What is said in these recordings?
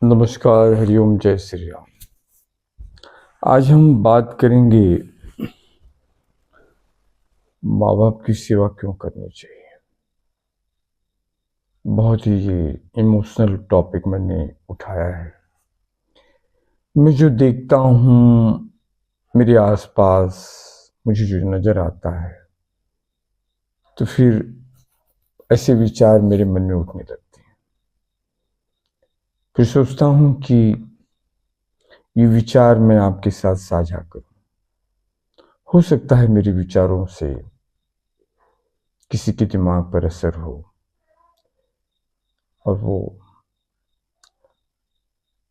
नमस्कार, हरिओम, जय श्री राम। आज हम बात करेंगे माँ बाप की सेवा क्यों करनी चाहिए। बहुत ही ये इमोशनल टॉपिक मैंने उठाया है। मैं जो देखता हूँ मेरे आसपास, मुझे जो नज़र आता है, तो फिर ऐसे विचार मेरे मन में उठने लगते हैं। फिर सोचता हूँ कि ये विचार मैं आपके साथ साझा करूँ। हो सकता है मेरे विचारों से किसी के दिमाग पर असर हो और वो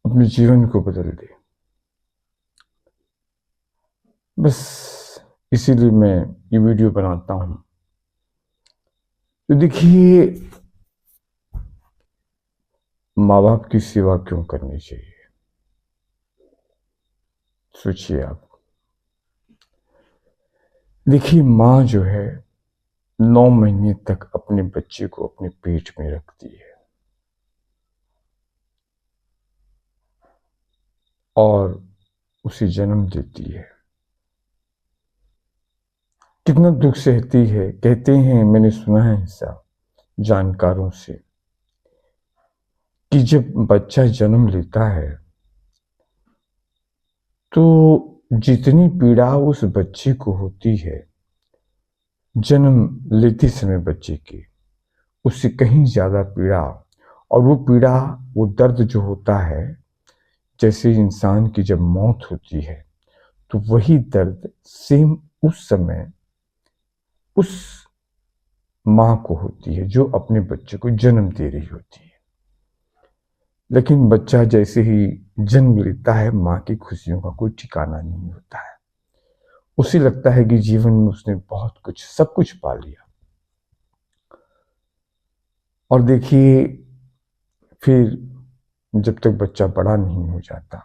अपने जीवन को बदल दे। बस इसीलिए मैं ये वीडियो बनाता हूँ। तो देखिए, माँ बाप की सेवा क्यों करनी चाहिए, सोचिए आप। देखिए, माँ जो है 9 महीने तक अपने बच्चे को अपने पेट में रखती है और उसे जन्म देती है। कितना दुख सहती है। कहते हैं, मैंने सुना है ऐसा जानकारों से, कि जब बच्चा जन्म लेता है तो जितनी पीड़ा उस बच्चे को होती है जन्म लेते समय बच्चे की, उससे कहीं ज्यादा पीड़ा, और वो पीड़ा, वो दर्द जो होता है, जैसे इंसान की जब मौत होती है तो वही दर्द सेम उस समय उस माँ को होती है जो अपने बच्चे को जन्म दे रही होती है। लेकिन बच्चा जैसे ही जन्म लेता है, माँ की खुशियों का कोई ठिकाना नहीं होता है। उसे लगता है कि जीवन में उसने बहुत कुछ, सब कुछ पा लिया। और देखिए, फिर जब तक बच्चा बड़ा नहीं हो जाता,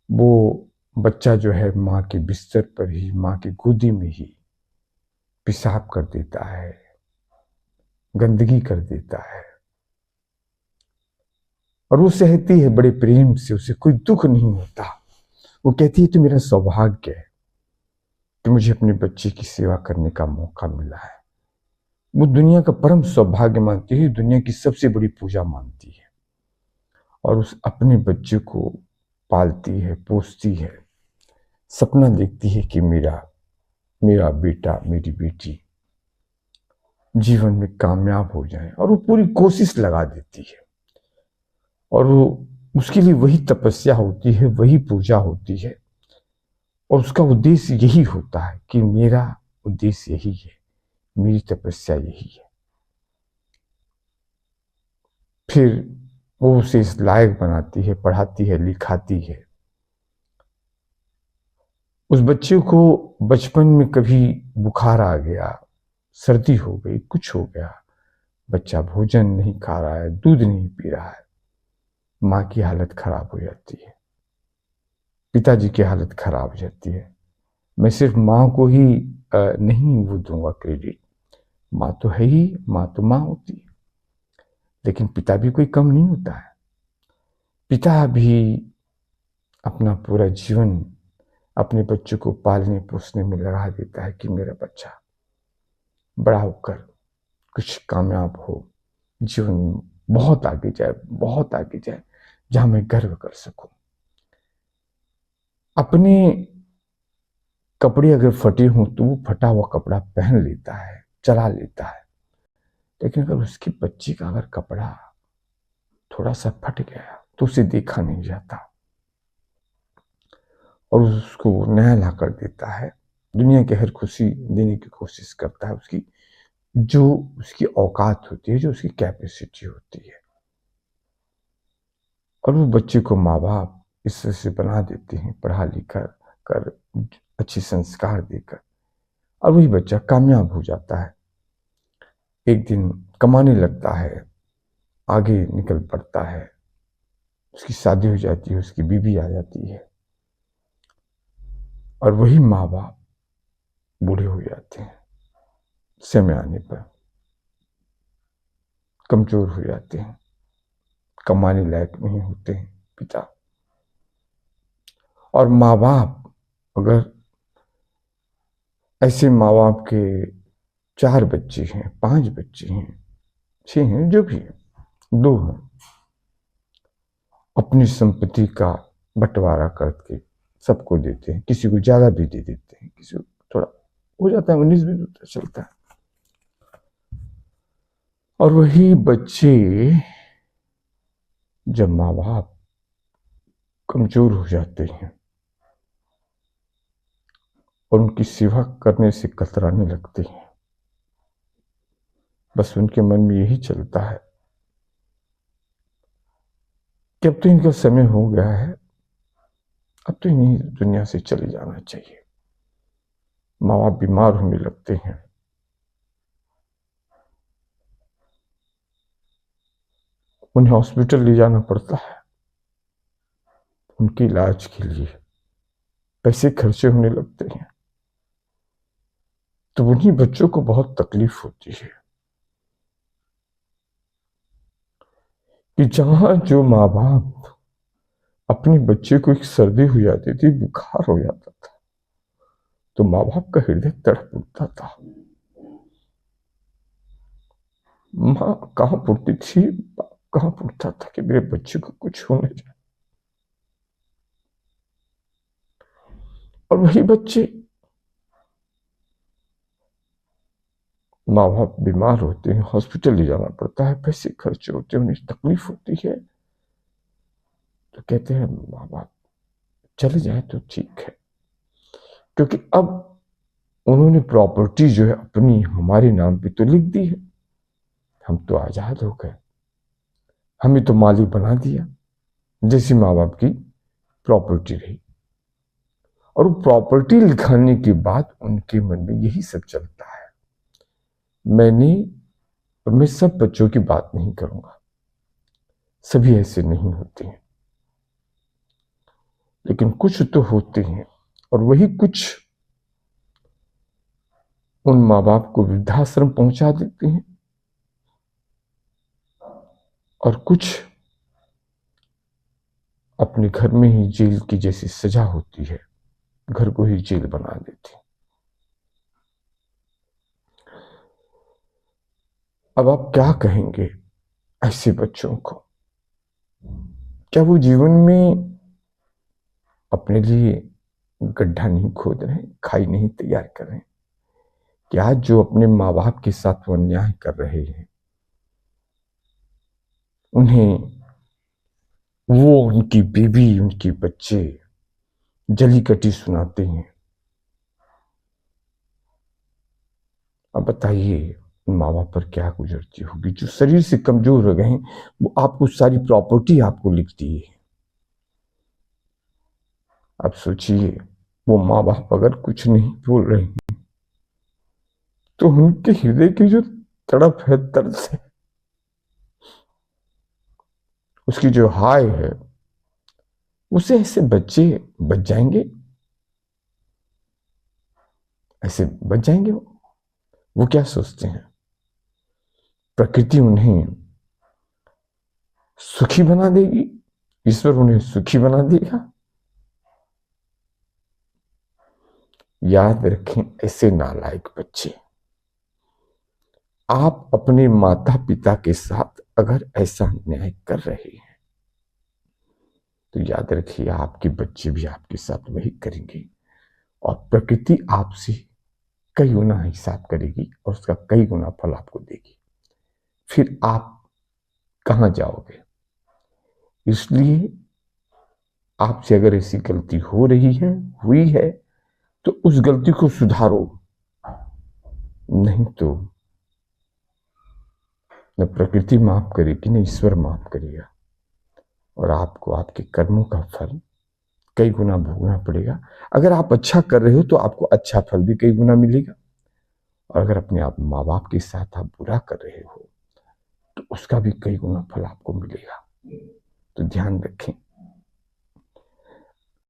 वो बच्चा जो है माँ के बिस्तर पर ही, माँ की गोदी में ही पेशाब कर देता है, गंदगी कर देता है, और वो सहती है बड़े प्रेम से, उसे कोई दुख नहीं होता। वो कहती है, तो मेरा सौभाग्य है कि मुझे अपने बच्चे की सेवा करने का मौका मिला है। वो दुनिया का परम सौभाग्य मानती है, दुनिया की सबसे बड़ी पूजा मानती है, और उस अपने बच्चे को पालती है, पोसती है, सपना देखती है कि मेरा मेरा बेटा, मेरी बेटी जीवन में कामयाब हो जाए, और वो पूरी कोशिश लगा देती है। और वो, उसके लिए वही तपस्या होती है, वही पूजा होती है, और उसका उद्देश्य यही होता है कि मेरा उद्देश्य यही है, मेरी तपस्या यही है। फिर वो उसे इस लायक बनाती है, पढ़ाती है, लिखाती है। उस बच्चे को बचपन में कभी बुखार आ गया, सर्दी हो गई, कुछ हो गया, बच्चा भोजन नहीं खा रहा है, दूध नहीं पी रहा है, माँ की हालत खराब हो जाती है, पिताजी की हालत खराब हो जाती है। मैं सिर्फ माँ को ही नहीं वो दूंगा क्रेडिट, माँ तो है ही, माँ तो माँ होती है, लेकिन पिता भी कोई कम नहीं होता है। पिता भी अपना पूरा जीवन अपने बच्चों को पालने पोसने में लगा देता है कि मेरा बच्चा बड़ा होकर कुछ कामयाब हो, जीवन में बहुत आगे जाए, बहुत आगे जाए, जहां मैं गर्व कर सकूं। अपने कपड़े अगर फटे हों तो वो फटा हुआ कपड़ा पहन लेता है, चला लेता है, लेकिन अगर उसके बच्चे का अगर कपड़ा थोड़ा सा फट गया तो उसे देखा नहीं जाता, और उसको नया ला कर देता है, दुनिया की हर खुशी देने की कोशिश करता है, उसकी जो उसकी औकात होती है, जो उसकी कैपेसिटी होती है। और वो बच्चे को माँ बाप इस तरह से बना देते हैं, पढ़ा लिखा कर, अच्छे संस्कार देकर, और वही बच्चा कामयाब हो जाता है। एक दिन कमाने लगता है, आगे निकल पड़ता है, उसकी शादी हो जाती है, उसकी बीवी आ जाती है, और वही माँ बाप बूढ़े हो जाते हैं, समय आने पर कमजोर हो जाते हैं, कमाने लायक नहीं होते हैं पिता। और माँ बाप, अगर ऐसे माँ बाप के 4 बच्चे हैं, 5 बच्चे हैं, 6 हैं, जो भी है, 2 हैं, अपनी संपत्ति का बंटवारा करके सबको देते हैं, किसी को ज्यादा भी दे देते हैं, किसी को थोड़ा हो जाता है, 19-20 होता चलता है। और वही बच्चे जब माँ बाप कमजोर हो जाते हैं और उनकी सेवा करने से कतराने लगते हैं, बस उनके मन में यही चलता है कि अब तो इनका समय हो गया है, अब तो इन्हें दुनिया से चले जाना चाहिए। माँ बाप बीमार होने लगते हैं, उन्हें हॉस्पिटल ले जाना पड़ता है, उनके इलाज के लिए पैसे खर्चे होने लगते हैं, तो उन्हीं बच्चों को बहुत तकलीफ होती है कि जहां जो माँ बाप अपने बच्चे को एक सर्दी हो जाती थी, बुखार हो जाता था, तो माँ बाप का हृदय तड़प उठता था। माँ कहां उठती थी, बाप कहां उठता था कि मेरे बच्चे को कुछ हो न जाए। और वही बच्चे, माँ बाप बीमार होते हैं, हॉस्पिटल ले जाना पड़ता है, पैसे खर्च होते हैं, उन्हें तकलीफ होती है, तो कहते हैं माँ बाप चले जाए तो ठीक है, क्योंकि अब उन्होंने प्रॉपर्टी जो है अपनी हमारे नाम पे तो लिख दी है, हम तो आजाद हो गए, हमें तो मालिक बना दिया, जैसी माँ बाप की प्रॉपर्टी रही। और वो प्रॉपर्टी लिखाने के बाद उनके मन में यही सब चलता है। मैं सब बच्चों की बात नहीं करूंगा, सभी ऐसे नहीं होते हैं, लेकिन कुछ तो होते हैं, और वही कुछ उन माँ बाप को वृद्धाश्रम पहुंचा देते हैं, और कुछ अपने घर में ही जेल की जैसी सजा होती है, घर को ही जेल बना देते हैं। अब आप क्या कहेंगे ऐसे बच्चों को? क्या वो जीवन में अपने लिए गड्ढा नहीं खोद रहे, खाई नहीं तैयार कर रहे? क्या जो अपने माँ बाप के साथ वो अन्याय कर रहे हैं, उन्हें वो उनकी बीवी, उनके बच्चे जली कटी सुनाते हैं? अब बताइए माँ बाप पर क्या गुजरती होगी, जो शरीर से कमजोर हो गए हैं, वो आपको सारी प्रॉपर्टी आपको लिखती है। अब सोचिए वो माँ बाप अगर कुछ नहीं बोल रहे हैं, तो उनके हृदय की जो तड़प है, दर्द है, उसकी जो हाय है, उसे ऐसे बच्चे बच जाएंगे, ऐसे बच जाएंगे? वो क्या सोचते हैं प्रकृति उन्हें सुखी बना देगी, ईश्वर उन्हें सुखी बना देगा? याद रखें ऐसे नालायक बच्चे, आप अपने माता पिता के साथ अगर ऐसा अन्याय कर रहे हैं, तो याद रखिए आपके बच्चे भी आपके साथ वही करेंगे, और प्रकृति आपसे कई गुना हिसाब करेगी और उसका कई गुना फल आपको देगी। फिर आप कहां जाओगे? इसलिए आपसे अगर ऐसी गलती हो रही है, हुई है, तो उस गलती को सुधारो, नहीं तो न प्रकृति माफ करेगी, न ईश्वर माफ करेगा, और आपको आपके कर्मों का फल कई गुना भोगना पड़ेगा। अगर आप अच्छा कर रहे हो तो आपको अच्छा फल भी कई गुना मिलेगा, और अगर अपने आप माँ बाप के साथ आप बुरा कर रहे हो तो उसका भी कई गुना फल आपको मिलेगा। तो ध्यान रखें,